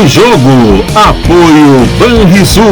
do jogo. Apoio Banrisul.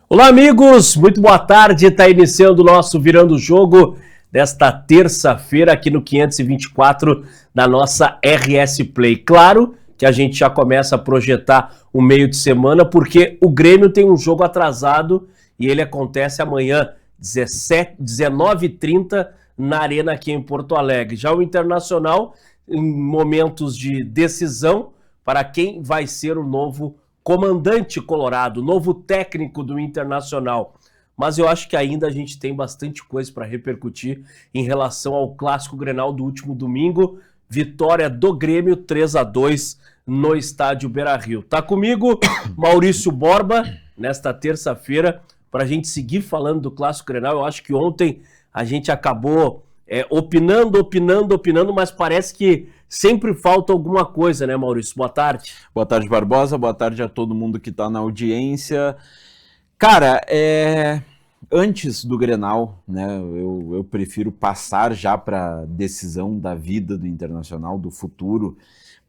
Olá, amigos, muito boa tarde. Está iniciando o nosso Virando o Jogo desta terça-feira aqui no 524 da nossa RS Play. Claro que a gente já começa a projetar o meio de semana, porque o Grêmio tem um jogo atrasado e ele acontece amanhã, 19h30, na Arena aqui em Porto Alegre. Já o Internacional, em momentos de decisão para quem vai ser o novo comandante colorado, novo técnico do Internacional. Mas eu acho que ainda a gente tem bastante coisa para repercutir em relação ao clássico Grenal do último domingo. Vitória do Grêmio 3-2 no estádio Beira-Rio. Tá comigo Maurício Borba nesta terça-feira para a gente seguir falando do clássico Grenal. Eu acho que ontem a gente acabou opinando, mas parece que sempre falta alguma coisa, né, Maurício? Boa tarde. Boa tarde, Barbosa. Boa tarde a todo mundo que está na audiência. Cara, antes do Grenal, né, eu prefiro passar já para a decisão da vida do Internacional, do futuro,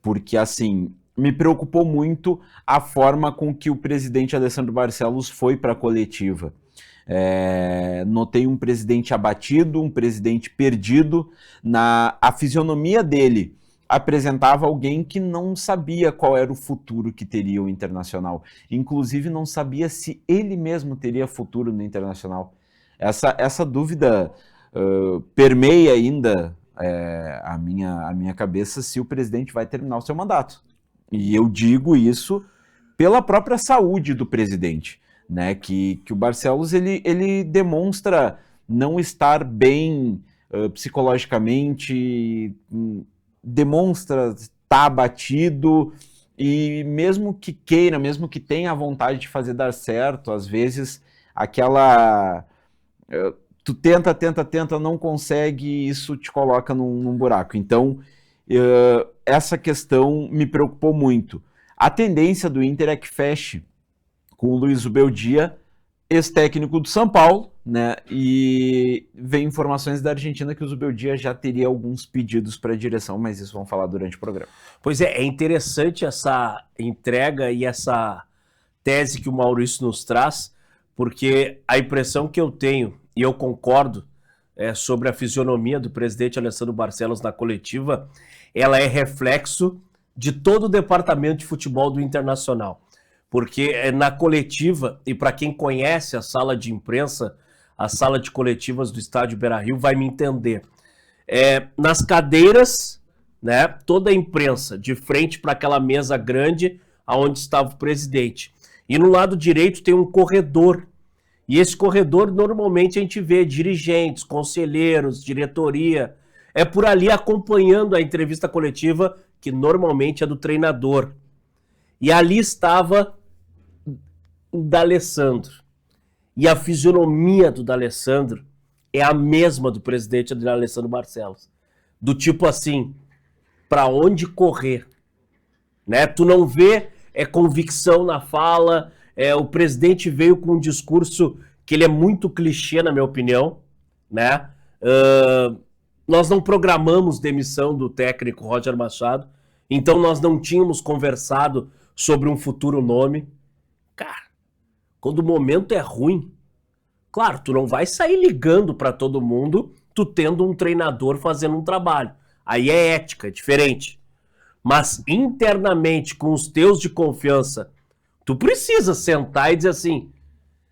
porque, assim, me preocupou muito a forma com que o presidente Alessandro Barcelos foi para a coletiva. Notei um presidente abatido, um presidente perdido. A fisionomia dele apresentava alguém que não sabia qual era o futuro que teria o Internacional. Inclusive não sabia se ele mesmo teria futuro no Internacional. Essa dúvida permeia ainda a minha cabeça, se o presidente vai terminar o seu mandato. E eu digo isso pela própria saúde do presidente, né? Que o Barcelos ele demonstra não estar bem psicologicamente, demonstra estar abatido, e mesmo que queira, mesmo que tenha a vontade de fazer dar certo, às vezes aquela... tu tenta, não consegue, e isso te coloca num buraco. Então, essa questão me preocupou muito. A tendência do Inter é que feche com o Luiz Ubeldia, ex-técnico do São Paulo, né? E vem informações da Argentina que o Zubeldia já teria alguns pedidos para a direção, mas isso vamos falar durante o programa. Pois é interessante essa entrega e essa tese que o Maurício nos traz, porque a impressão que eu tenho, e eu concordo, sobre a fisionomia do presidente Alessandro Barcelos na coletiva, ela é reflexo de todo o departamento de futebol do Internacional. Porque na coletiva, e para quem conhece a sala de imprensa, a sala de coletivas do estádio Beira-Rio vai me entender. Nas cadeiras, né, toda a imprensa de frente para aquela mesa grande onde estava o presidente. E no lado direito tem um corredor. E esse corredor normalmente a gente vê dirigentes, conselheiros, diretoria. É por ali acompanhando a entrevista coletiva, que normalmente é do treinador. E ali estava o D'Alessandro. E a fisionomia do D'Alessandro é a mesma do presidente Alessandro Barcelos. Do tipo assim, para onde correr? Né? Tu não vê convicção na fala. O presidente veio com um discurso que ele é muito clichê, na minha opinião. Né? Nós não programamos demissão do técnico Roger Machado, então nós não tínhamos conversado sobre um futuro nome. Cara, quando o momento é ruim, claro, tu não vai sair ligando para todo mundo, tu tendo um treinador fazendo um trabalho. Aí é ética, é diferente. Mas internamente, com os teus de confiança, tu precisa sentar e dizer assim,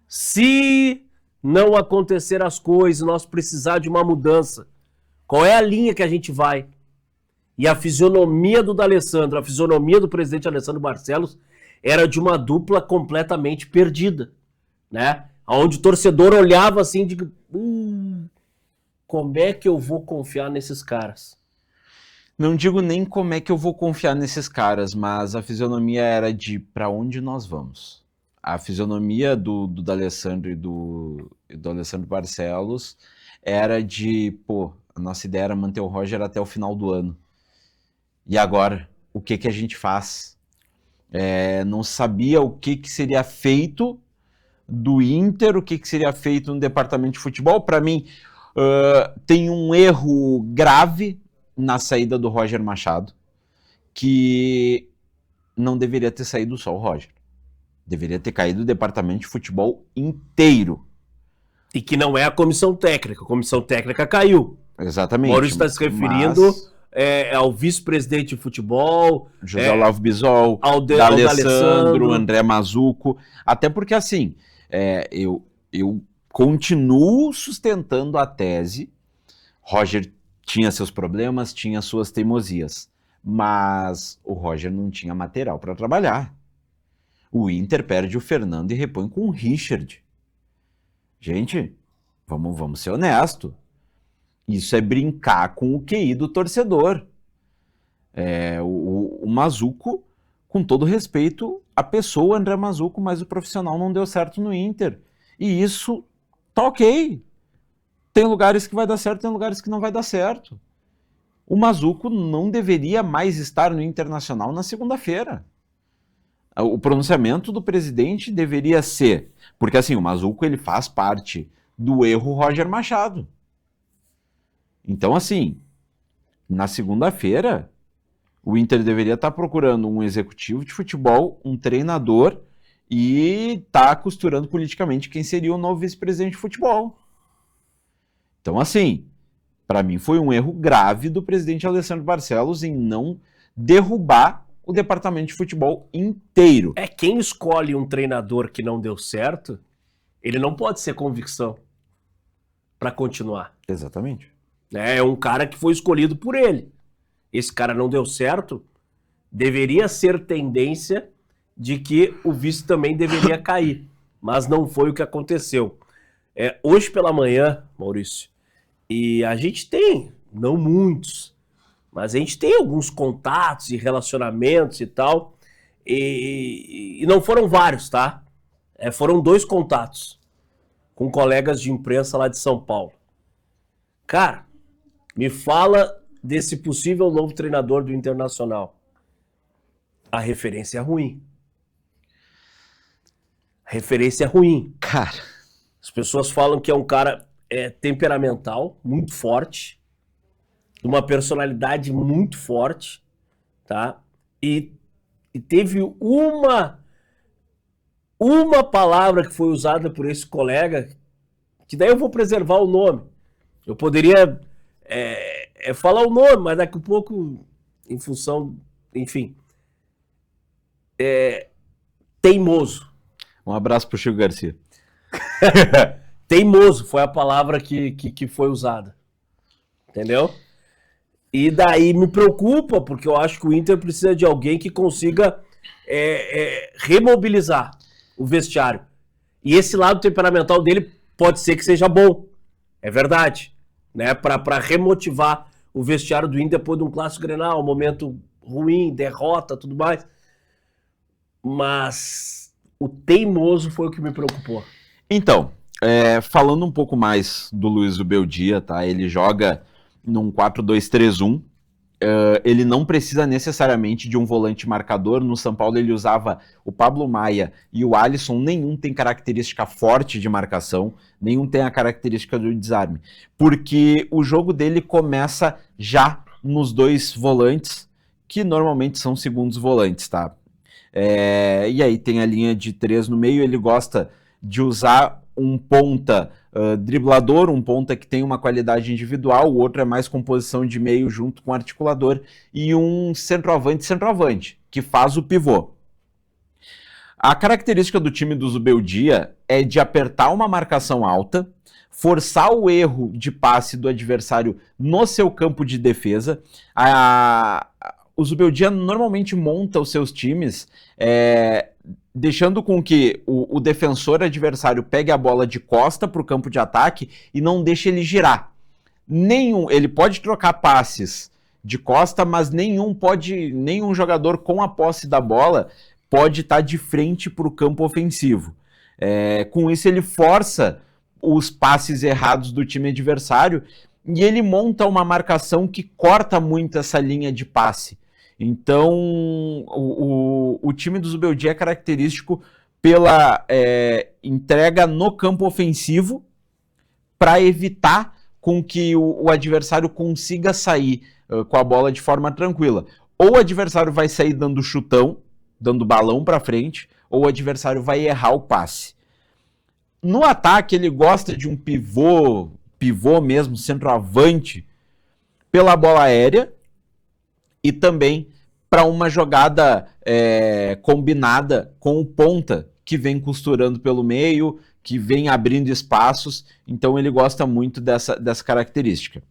se não acontecer as coisas, nós precisar de uma mudança, qual é a linha que a gente vai? E a fisionomia do D'Alessandro, a fisionomia do presidente Alessandro Barcelos era de uma dupla completamente perdida, né? Onde o torcedor olhava assim, de como é que eu vou confiar nesses caras? Não digo nem como é que eu vou confiar nesses caras, mas a fisionomia era de para onde nós vamos. A fisionomia do D'Alessandro e do Alessandro Barcelos era de, a nossa ideia era manter o Roger até o final do ano. E agora, o que a gente faz? Não sabia o que seria feito do Inter, o que seria feito no departamento de futebol. Para mim, tem um erro grave na saída do Roger Machado, que não deveria ter saído só o Roger. Deveria ter caído o departamento de futebol inteiro. E que não é a comissão técnica. A comissão técnica caiu. Exatamente. O Maurício está se referindo ao vice-presidente de futebol, José Olavo Bisol, ao D'Alessandro, André Mazzucco. Até porque, assim, eu continuo sustentando a tese. Roger tinha seus problemas, tinha suas teimosias, mas o Roger não tinha material para trabalhar. O Inter perde o Fernando e repõe com o Richard. Gente, vamos ser honestos. Isso é brincar com o QI do torcedor. O Mazzucco, com todo respeito, a pessoa André Mazzucco, mas o profissional não deu certo no Inter. E isso tá ok. Tem lugares que vai dar certo, tem lugares que não vai dar certo. O Mazzucco não deveria mais estar no Internacional na segunda-feira. O pronunciamento do presidente deveria ser... Porque assim, o Mazzucco ele faz parte do erro Roger Machado. Então assim, na segunda-feira, o Inter deveria estar procurando um executivo de futebol, um treinador e tá costurando politicamente quem seria o novo vice-presidente de futebol. Então assim, para mim foi um erro grave do presidente Alessandro Barcelos em não derrubar o departamento de futebol inteiro. Quem escolhe um treinador que não deu certo, ele não pode ser convicção para continuar. Exatamente. É um cara que foi escolhido por ele. Esse cara não deu certo, deveria ser tendência de que o vice também deveria cair. Mas não foi o que aconteceu. Hoje pela manhã, Maurício, e a gente tem, não muitos, mas a gente tem alguns contatos e relacionamentos e tal, e não foram vários, tá? Foram 2 contatos com colegas de imprensa lá de São Paulo. Cara, me fala desse possível novo treinador do Internacional. A referência é ruim. A referência é ruim. Cara, as pessoas falam que é um cara temperamental, muito forte, de uma personalidade muito forte, tá? E teve uma palavra que foi usada por esse colega, que daí eu vou preservar o nome. Eu poderia falar o nome, mas daqui a pouco, em função, enfim, teimoso. Um abraço pro Chico Garcia. Teimoso foi a palavra que foi usada. Entendeu? E daí me preocupa, porque eu acho que o Inter precisa de alguém que consiga remobilizar o vestiário. E esse lado temperamental dele pode ser que seja bom. É verdade. Né? Para remotivar o vestiário do Inter depois de um clássico Grenal, um momento ruim, derrota, tudo mais. Mas o teimoso foi o que me preocupou. Então, falando um pouco mais do Luiz Ubeldia, tá? Ele joga num 4-2-3-1. Ele não precisa necessariamente de um volante marcador. No São Paulo ele usava o Pablo Maia e o Alisson. Nenhum tem característica forte de marcação, nenhum tem a característica do desarme. Porque o jogo dele começa já nos 2 volantes, que normalmente são segundos volantes, tá? E aí tem a linha de 3 no meio. Ele gosta de usar um ponta driblador, um ponta que tem uma qualidade individual, o outro é mais composição de meio junto com articulador, e um centroavante, que faz o pivô. A característica do time do Zubeldia é de apertar uma marcação alta, forçar o erro de passe do adversário no seu campo de defesa. O Zubeldia normalmente monta os seus times deixando com que o defensor adversário pegue a bola de costa para o campo de ataque e não deixe ele girar. Ele pode trocar passes de costa, mas nenhum jogador com a posse da bola pode estar de frente para o campo ofensivo. Com isso ele força os passes errados do time adversário e ele monta uma marcação que corta muito essa linha de passe. Então, o time do Zubeldia é característico pela entrega no campo ofensivo para evitar com que o adversário consiga sair com a bola de forma tranquila. Ou o adversário vai sair dando chutão, dando balão para frente, ou o adversário vai errar o passe. No ataque, ele gosta de um pivô mesmo, centroavante, pela bola aérea e também para uma jogada combinada com o ponta, que vem costurando pelo meio, que vem abrindo espaços. Então ele gosta muito dessa característica.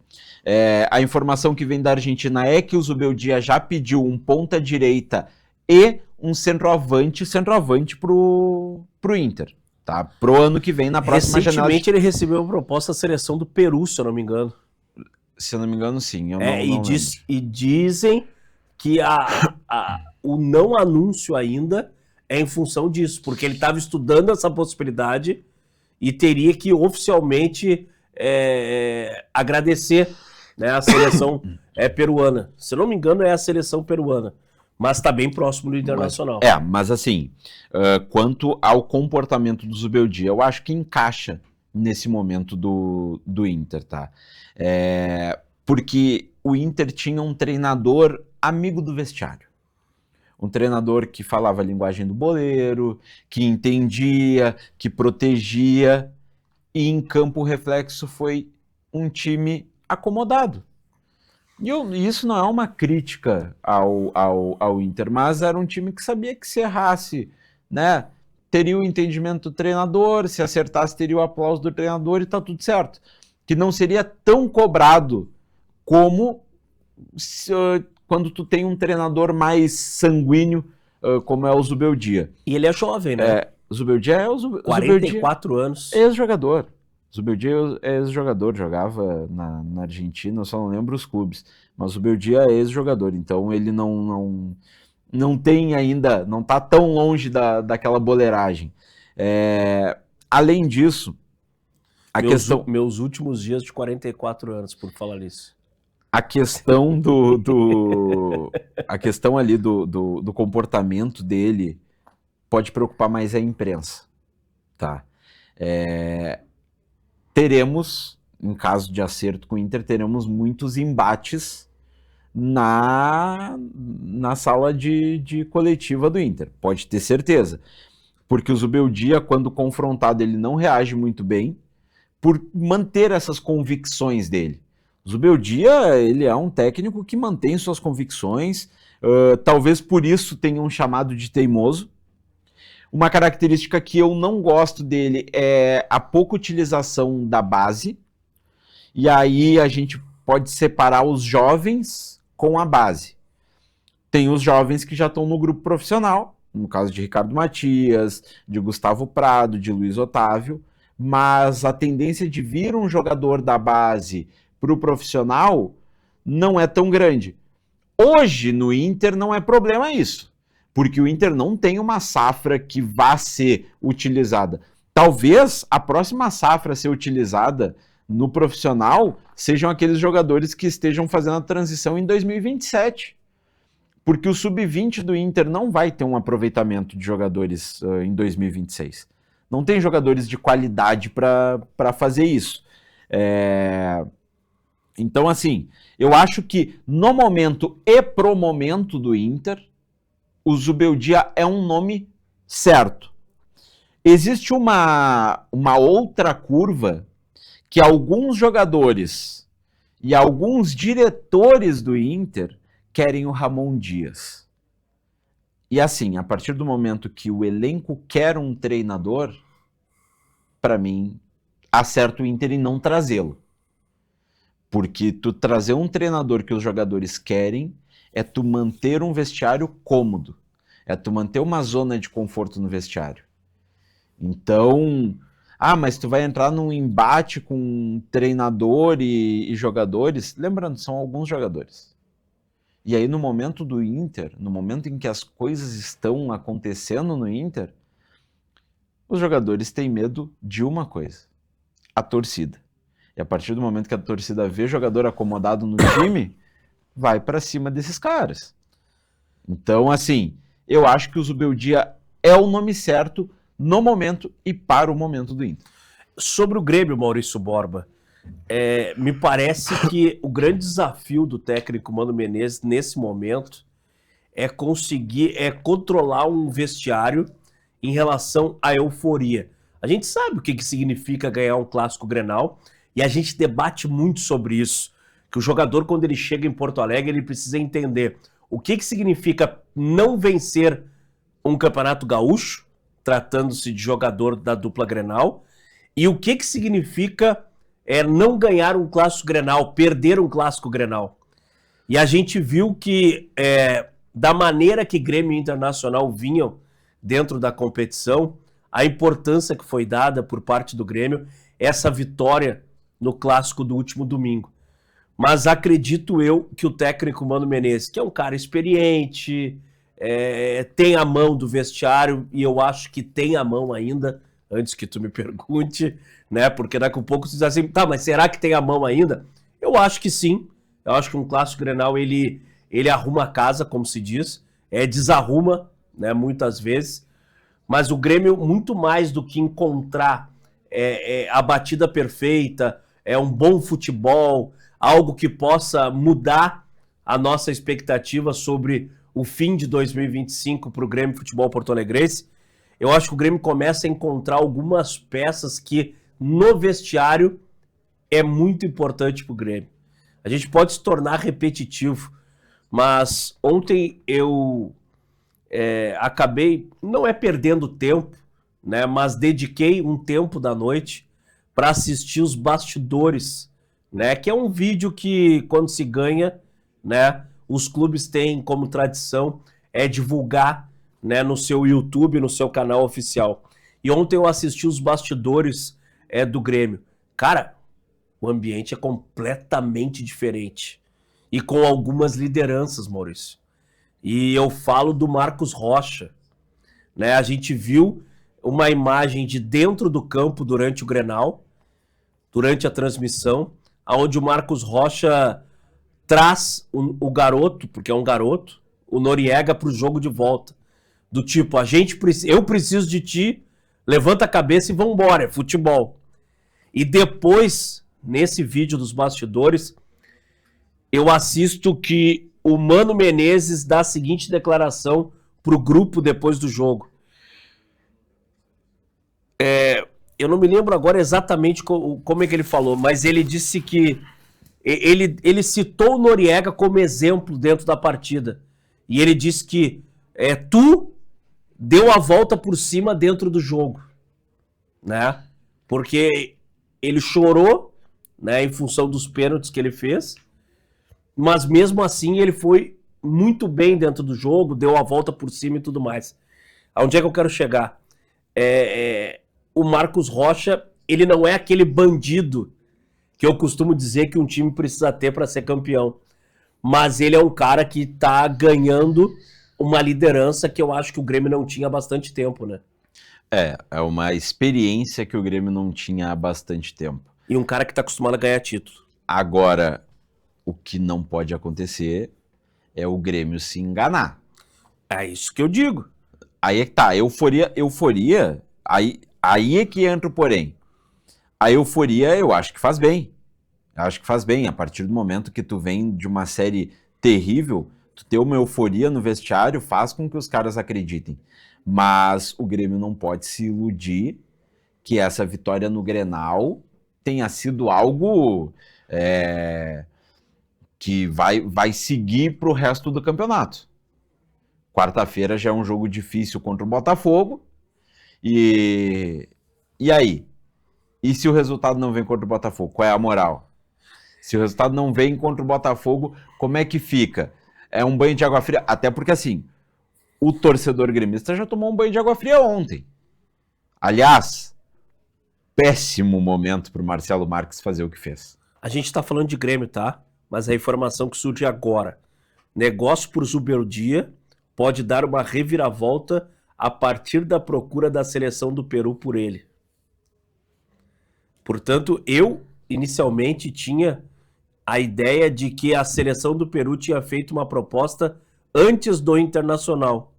A informação que vem da Argentina é que o Zubeldia já pediu um ponta-direita e um centroavante pro Inter. Tá? Pro ano que vem, na próxima janela. Recentemente ele recebeu uma proposta da seleção do Peru, se eu não me engano. Se eu não me engano, sim. E dizem que o não anúncio ainda é em função disso, porque ele estava estudando essa possibilidade e teria que oficialmente agradecer, né, a seleção peruana. Se eu não me engano, é a seleção peruana. Mas está bem próximo do Internacional. Mas assim, quanto ao comportamento do Zubeldia, eu acho que encaixa nesse momento do Inter, tá? Porque o Inter tinha um treinador amigo do vestiário. Um treinador que falava a linguagem do boleiro, que entendia, que protegia, e em campo o reflexo foi um time acomodado. E isso não é uma crítica ao Inter, mas era um time que sabia que se errasse, né, teria o entendimento do treinador, se acertasse teria o aplauso do treinador e tá tudo certo. Que não seria tão cobrado como quando tu tem um treinador mais sanguíneo, como é o Zubeldia. E ele é jovem, né? O Zubeldia 44 anos. Ex-jogador. Zubeldia é ex-jogador, jogava na Argentina, eu só não lembro os clubes, mas o Zubeldia é ex-jogador, então ele não tem ainda, não está tão longe daquela boleiragem. Além disso, meus últimos dias de 44 anos, por falar nisso. A questão a questão ali do comportamento dele pode preocupar mais a imprensa, tá? Teremos, em caso de acerto com o Inter, teremos muitos embates na sala de coletiva do Inter, pode ter certeza. Porque o Zubeldia, quando confrontado, ele não reage muito bem por manter essas convicções dele. O Zubeldia, ele é um técnico que mantém suas convicções, talvez por isso tenham chamado de teimoso. Uma característica que eu não gosto dele é a pouca utilização da base. E aí a gente pode separar os jovens com a base. Tem os jovens que já estão no grupo profissional, no caso de Ricardo Matias, de Gustavo Prado, de Luiz Otávio, mas a tendência de vir um jogador da base para o profissional não é tão grande. Hoje no Inter não é problema isso. Porque o Inter não tem uma safra que vá ser utilizada. Talvez a próxima safra a ser utilizada no profissional sejam aqueles jogadores que estejam fazendo a transição em 2027. Porque o sub-20 do Inter não vai ter um aproveitamento de jogadores em 2026. Não tem jogadores de qualidade para fazer isso. Então, assim, eu acho que no momento e pro momento do Inter, o Zubeldia é um nome certo. Existe uma outra curva que alguns jogadores e alguns diretores do Inter querem o Ramon Dias. E assim, a partir do momento que o elenco quer um treinador, para mim, acerta o Inter em não trazê-lo. Porque tu trazer um treinador que os jogadores querem é tu manter um vestiário cômodo. É tu manter uma zona de conforto no vestiário. Então, mas tu vai entrar num embate com treinador e jogadores. Lembrando, são alguns jogadores. E aí no momento do Inter, no momento em que as coisas estão acontecendo no Inter, os jogadores têm medo de uma coisa: a torcida. E a partir do momento que a torcida vê jogador acomodado no time, vai para cima desses caras. Então, assim, eu acho que o Zubeldia é o nome certo no momento e para o momento do Inter. Sobre o Grêmio, Maurício Borba, Me parece que o grande desafio do técnico Mano Menezes nesse momento é conseguir controlar um vestiário em relação à euforia. A gente sabe o que significa ganhar um clássico Grenal e a gente debate muito sobre isso. Que o jogador, quando ele chega em Porto Alegre, ele precisa entender o que significa não vencer um campeonato gaúcho, tratando-se de jogador da dupla Grenal, e o que significa não ganhar um clássico Grenal, perder um clássico Grenal. E a gente viu que, da maneira que Grêmio e Internacional vinham dentro da competição, a importância que foi dada por parte do Grêmio, essa vitória no clássico do último domingo. Mas acredito eu que o técnico Mano Menezes, que é um cara experiente, tem a mão do vestiário, e eu acho que tem a mão ainda, antes que tu me pergunte, né? Porque daqui a pouco tu diz assim, tá, mas será que tem a mão ainda? Eu acho que sim. Eu acho que um clássico Grenal, ele arruma a casa, como se diz, desarruma, né, muitas vezes, mas o Grêmio, muito mais do que encontrar a batida perfeita, um bom futebol, algo que possa mudar a nossa expectativa sobre o fim de 2025 para o Grêmio Futebol Porto Alegrense, eu acho que o Grêmio começa a encontrar algumas peças que no vestiário é muito importante para o Grêmio. A gente pode se tornar repetitivo, mas ontem eu acabei, não perdendo tempo, né, mas dediquei um tempo da noite para assistir os bastidores, né, que é um vídeo que, quando se ganha, né, os clubes têm como tradição divulgar, né, no seu YouTube, no seu canal oficial. E ontem eu assisti os bastidores do Grêmio. Cara, o ambiente é completamente diferente. E com algumas lideranças, Maurício. E eu falo do Marcos Rocha, né? A gente viu uma imagem de dentro do campo durante o Grenal, durante a transmissão, onde o Marcos Rocha traz o garoto, porque é um garoto, o Noriega, para o jogo de volta. Do tipo, eu preciso de ti, levanta a cabeça e vambora, é futebol. E depois, nesse vídeo dos bastidores, eu assisto que o Mano Menezes dá a seguinte declaração pro grupo depois do jogo. Eu não me lembro agora exatamente como é que ele falou, mas ele disse que ele citou o Noriega como exemplo dentro da partida. E ele disse que tu deu a volta por cima dentro do jogo, né? Porque ele chorou, né, em função dos pênaltis que ele fez, mas mesmo assim ele foi muito bem dentro do jogo, deu a volta por cima e tudo mais. Aonde é que eu quero chegar? O Marcos Rocha, ele não é aquele bandido que eu costumo dizer que um time precisa ter para ser campeão, mas ele é um cara que tá ganhando uma liderança que eu acho que o Grêmio não tinha há bastante tempo, né? É uma experiência que o Grêmio não tinha há bastante tempo. E um cara que tá acostumado a ganhar título. Agora, o que não pode acontecer é o Grêmio se enganar. É isso que eu digo. Aí é que tá, euforia, aí é que entra o porém. A euforia eu acho que faz bem. Eu acho que faz bem, a partir do momento que tu vem de uma série terrível, tu ter uma euforia no vestiário faz com que os caras acreditem. Mas o Grêmio não pode se iludir que essa vitória no Grenal tenha sido algo que vai seguir pro resto do campeonato. Quarta-feira já é um jogo difícil contra o Botafogo. E aí? E se o resultado não vem contra o Botafogo? Qual é a moral? Se o resultado não vem contra o Botafogo, como é que fica? É um banho de água fria? Até porque, assim, o torcedor gremista já tomou um banho de água fria ontem. Aliás, péssimo momento para o Marcelo Marques fazer o que fez. A gente tá falando de Grêmio, tá? Mas a informação que surge agora. Negócio por Zubeldia pode dar uma reviravolta a partir da procura da seleção do Peru por ele. Portanto, eu inicialmente tinha a ideia de que a seleção do Peru tinha feito uma proposta antes do Internacional.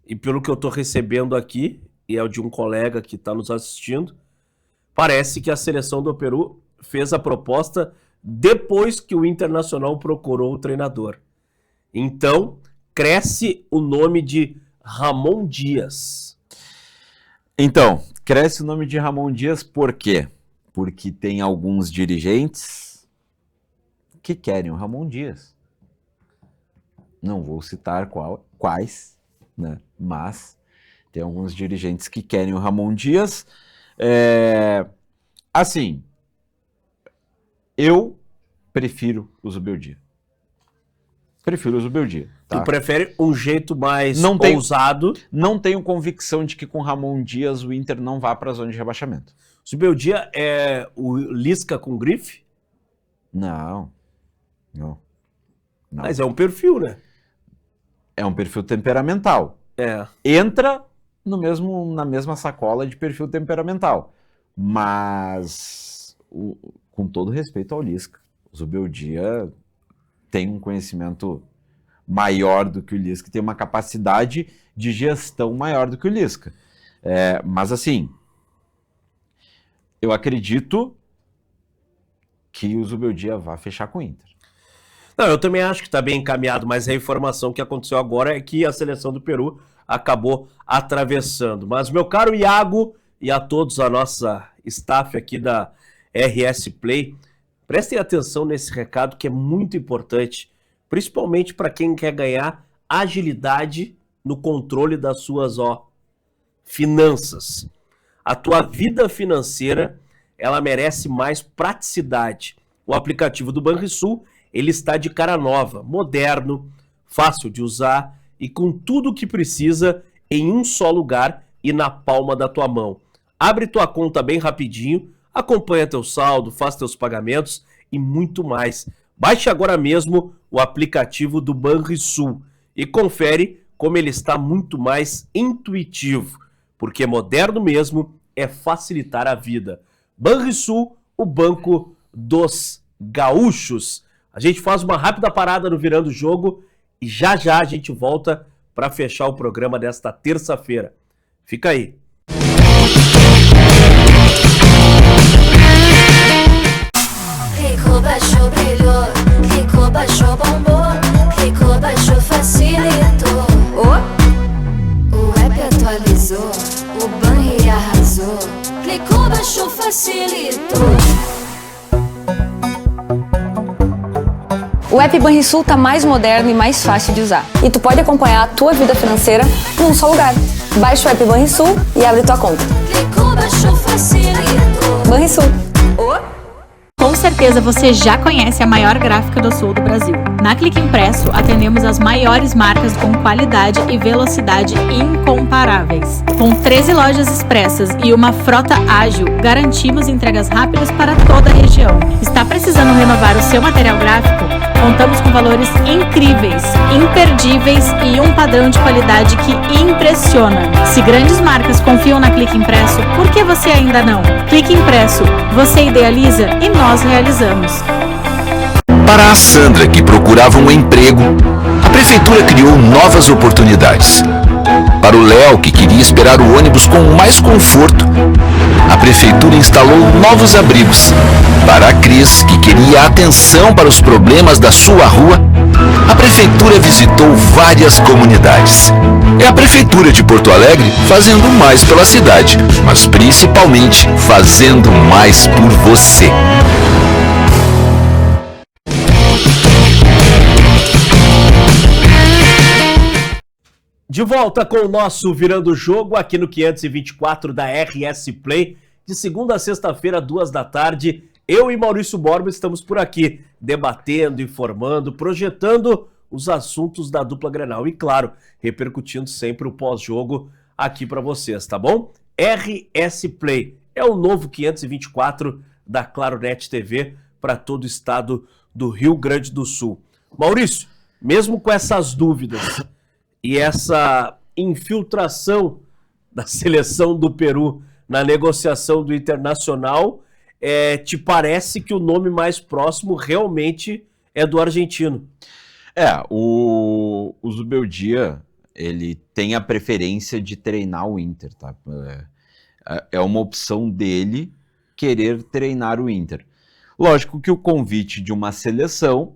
E pelo que eu estou recebendo aqui, e é o de um colega que está nos assistindo, parece que a seleção do Peru fez a proposta depois que o Internacional procurou o treinador. Então, cresce o nome de Ramon Dias. Então, cresce o nome de Ramon Dias por quê? Porque tem alguns dirigentes que querem o Ramon Dias. Não vou citar quais, né? Mas tem alguns dirigentes que querem o Ramon Dias. Assim, eu prefiro o Zubeldia. Prefiro o Zubeldia. Tá? Tu prefere um jeito mais ousado? Não tenho convicção de que com Ramon Dias o Inter não vá para a zona de rebaixamento. Zubeldia é o Lisca com grife? Não. Mas é um perfil, né? É um perfil temperamental. Entra na mesma sacola de perfil temperamental. Mas, com todo respeito ao Lisca, o Zubeldia tem um conhecimento maior do que o Lisca, tem uma capacidade de gestão maior do que o Lisca. Mas assim, eu acredito que o Zubeldia vai fechar com o Inter. Não, eu também acho que está bem encaminhado, mas a informação que aconteceu agora é que a seleção do Peru acabou atravessando. Mas, meu caro Iago e a todos a nossa staff aqui da RS Play, prestem atenção nesse recado que é muito importante, principalmente para quem quer ganhar agilidade no controle das suas finanças. A tua vida financeira, ela merece mais praticidade. O aplicativo do Banrisul, ele está de cara nova, moderno, fácil de usar e com tudo o que precisa em um só lugar e na palma da tua mão. Abre tua conta bem rapidinho, acompanha teu saldo, faz teus pagamentos e muito mais. Baixe agora mesmo o aplicativo do Banrisul e confere como ele está muito mais intuitivo, porque moderno mesmo é facilitar a vida. Banrisul, o banco dos gaúchos. A gente faz uma rápida parada no Virando o Jogo e já a gente volta para fechar o programa desta terça-feira. Fica aí. Clicou, baixou, brilhou. Clicou, baixou, bombou. Clicou, baixou, facilitou. O app atualizou. O Banri arrasou. Clicou, baixou, facilitou. O app Banrisul tá mais moderno e mais fácil de usar. E tu pode acompanhar a tua vida financeira num só lugar. Baixa o app Banrisul e abre tua conta. Clicou, baixou, facilitou. Banrisul. Com certeza você já conhece a maior gráfica do sul do Brasil. Na Clique Impresso, atendemos as maiores marcas com qualidade e velocidade incomparáveis. Com 13 lojas expressas e uma frota ágil, garantimos entregas rápidas para toda a região. Está precisando renovar o seu material gráfico? Contamos com valores incríveis, imperdíveis e um padrão de qualidade que impressiona. Se grandes marcas confiam na Clique Impresso, por que você ainda não? Clique Impresso, você idealiza e nós realizamos. Para a Sandra, que procurava um emprego, a prefeitura criou novas oportunidades. Para o Léo, que queria esperar o ônibus com mais conforto, a prefeitura instalou novos abrigos. Para a Cris, que queria atenção para os problemas da sua rua, a prefeitura visitou várias comunidades. É a prefeitura de Porto Alegre fazendo mais pela cidade, mas principalmente fazendo mais por você. De volta com o nosso Virando o Jogo aqui no 524 da RS Play, de segunda a sexta-feira, 14h. Eu e Maurício Borba estamos por aqui, debatendo, informando, projetando os assuntos da dupla Grenal e, claro, repercutindo sempre o pós-jogo aqui para vocês, tá bom? RS Play é o novo 524 da Claronet TV para todo o estado do Rio Grande do Sul. Maurício, mesmo com essas dúvidas e essa infiltração da seleção do Peru na negociação do Internacional, te parece que o nome mais próximo realmente é do argentino? O Zubeldia, ele tem a preferência de treinar o Inter, tá? É uma opção dele querer treinar o Inter. Lógico que o convite de uma seleção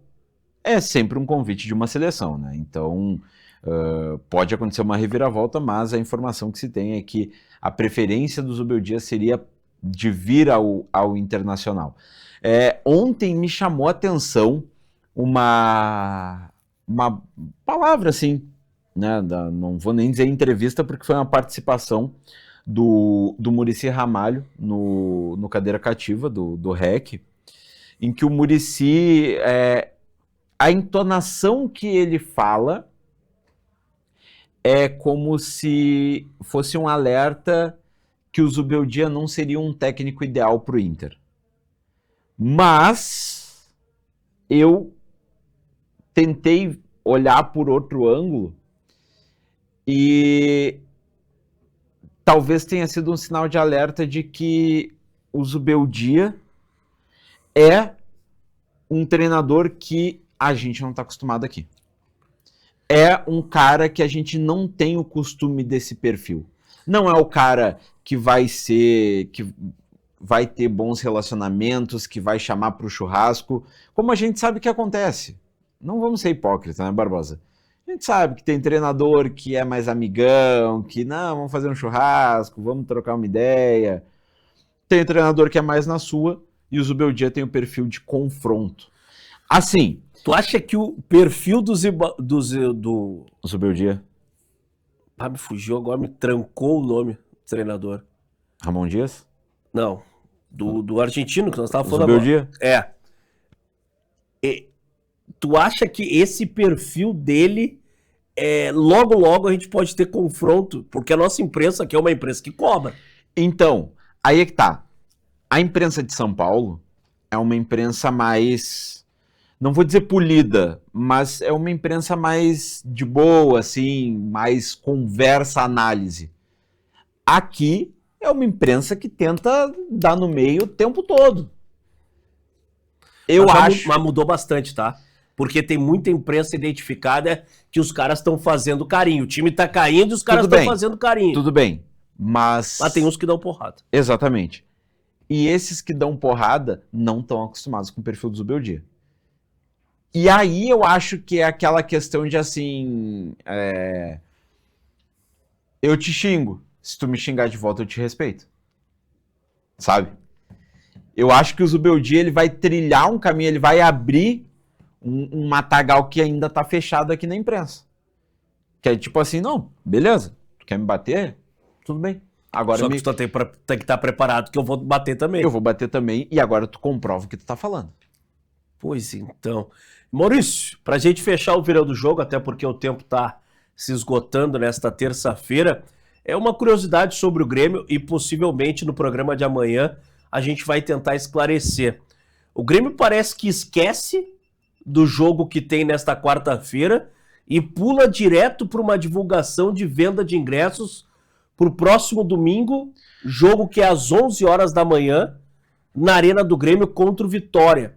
é sempre um convite de uma seleção, né? Então, pode acontecer uma reviravolta, mas a informação que se tem é que a preferência do Zubeldia seria de vir ao Internacional. Ontem me chamou a atenção uma palavra assim, né? Não vou nem dizer entrevista, porque foi uma participação do Muricy Ramalho no Cadeira Cativa do REC, em que o Muricy, a entonação que ele fala é como se fosse um alerta que o Zubeldia não seria um técnico ideal para o Inter. Mas eu tentei olhar por outro ângulo e talvez tenha sido um sinal de alerta de que o Zubeldia é um treinador que a gente não está acostumado aqui. É um cara que a gente não tem o costume desse perfil. Não é o cara que vai ter bons relacionamentos, que vai chamar para o churrasco, como a gente sabe que acontece. Não vamos ser hipócritas, né, Barbosa? A gente sabe que tem treinador que é mais amigão, que não, vamos fazer um churrasco, vamos trocar uma ideia. Tem treinador que é mais na sua, e o Zubeldia tem o perfil de confronto. Assim... Tu acha que o perfil do Zubeldia? Ah, me fugiu agora, me trancou o nome do treinador. Ramon Dias? Não, do argentino que nós estávamos falando Zubeldia? agora. Tu acha que esse perfil dele, logo a gente pode ter confronto? Porque a nossa imprensa aqui é uma imprensa que cobra. Então, aí é que tá. A imprensa de São Paulo é uma imprensa mais... Não vou dizer polida, mas é uma imprensa mais de boa, assim, mais conversa-análise. Aqui é uma imprensa que tenta dar no meio o tempo todo. Mas mudou bastante, tá? Porque tem muita imprensa identificada que os caras estão fazendo carinho. O time tá caindo e os caras estão fazendo carinho. Tudo bem, mas tem uns que dão porrada. Exatamente. E esses que dão porrada não estão acostumados com o perfil do Zubeldia. E aí eu acho que é aquela questão de assim... eu te xingo. Se tu me xingar de volta, eu te respeito. Sabe? Eu acho que o Zubeldia, ele vai trilhar um caminho, ele vai abrir um matagal que ainda tá fechado aqui na imprensa. Que é tipo assim, não, beleza, tu quer me bater? Tudo bem. Agora só que tu tem que estar preparado que eu vou bater também. Eu vou bater também e agora tu comprova o que tu tá falando. Pois então. Maurício, pra gente fechar o Virando do Jogo, até porque o tempo tá se esgotando nesta terça-feira, é uma curiosidade sobre o Grêmio e possivelmente no programa de amanhã a gente vai tentar esclarecer. O Grêmio parece que esquece do jogo que tem nesta quarta-feira e pula direto para uma divulgação de venda de ingressos para o próximo domingo, jogo que é às 11 horas da manhã, na Arena do Grêmio contra o Vitória.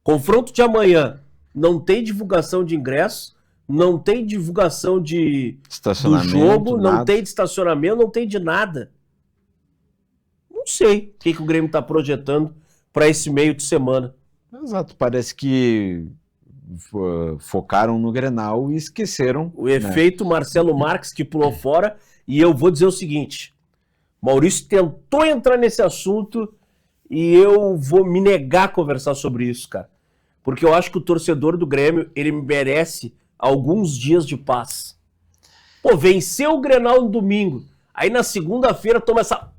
Confronto de amanhã, não tem divulgação de ingressos, não tem divulgação do jogo, não tem de estacionamento, não tem de nada. Não sei o que o Grêmio está projetando para esse meio de semana. Exato, parece que focaram no Grenal e esqueceram. O efeito Marcelo Marques que pulou fora. E eu vou dizer o seguinte, Maurício tentou entrar nesse assunto e eu vou me negar a conversar sobre isso, cara. Porque eu acho que o torcedor do Grêmio, ele merece alguns dias de paz. Pô, venceu o Grenal no domingo, aí na segunda-feira toma essa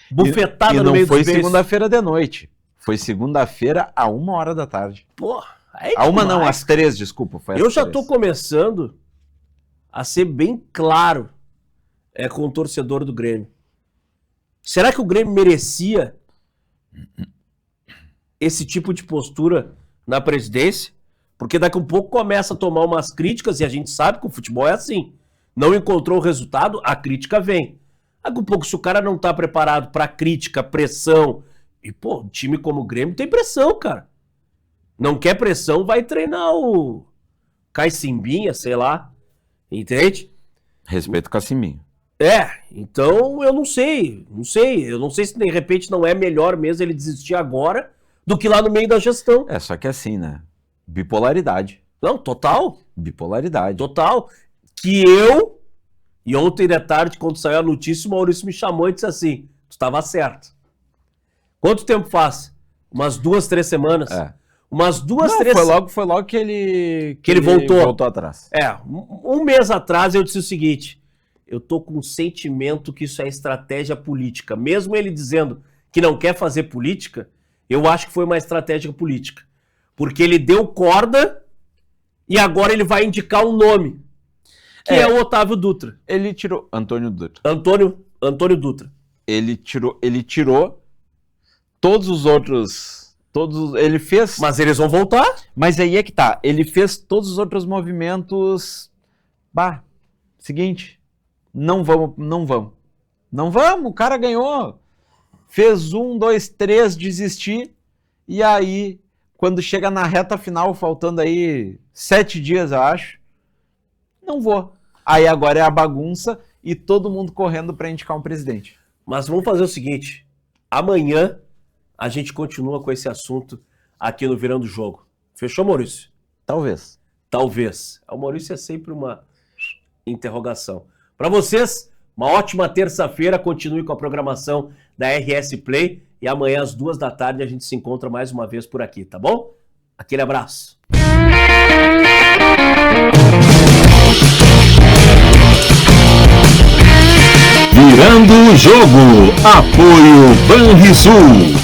bufetada no meio dos beiços. E não foi segunda-feira de noite, foi segunda-feira à 1h da tarde. Pô, às 3, desculpa. Eu já tô começando a ser bem claro com o torcedor do Grêmio. Será que o Grêmio merecia esse tipo de postura na presidência? Porque daqui a pouco começa a tomar umas críticas e a gente sabe que o futebol é assim. Não encontrou o resultado, a crítica vem. Daqui a pouco, se o cara não tá preparado pra crítica, pressão... E, pô, um time como o Grêmio tem pressão, cara. Não quer pressão, vai treinar o Caicimbinha, sei lá. Entende? Respeito o Cacimbinha. Então eu não sei. Eu não sei se de repente não é melhor mesmo ele desistir agora do que lá no meio da gestão. Só que assim, né? Bipolaridade. Não, total. Bipolaridade. Total. Que eu, e ontem de tarde, quando saiu a notícia, o Maurício me chamou e disse assim, tu estava certo. Quanto tempo faz? Umas 2, 3 semanas? Umas 2, 3 semanas. Foi logo que ele voltou atrás. Um mês atrás eu disse o seguinte, eu tô com um sentimento que isso é estratégia política. Mesmo ele dizendo que não quer fazer política, eu acho que foi uma estratégia política. Porque ele deu corda e agora ele vai indicar um nome, que é o Otávio Dutra. Ele tirou... Antônio Dutra. Antônio Dutra. Ele tirou todos os outros... Ele fez... Mas eles vão voltar? Mas aí é que tá. Ele fez todos os outros movimentos... Seguinte... Não vamos, o cara ganhou. Fez 1, 2, 3, desistir. E aí, quando chega na reta final, faltando aí 7 dias, eu acho, não vou. Aí agora é a bagunça e todo mundo correndo para indicar um presidente. Mas vamos fazer o seguinte, amanhã a gente continua com esse assunto aqui no Virando o Jogo. Fechou, Maurício? Talvez. O Maurício é sempre uma interrogação. Para vocês, uma ótima terça-feira. Continue com a programação da RS Play. E amanhã, às 2 da tarde, a gente se encontra mais uma vez por aqui, tá bom? Aquele abraço. Virando o Jogo. Apoio Banrisul.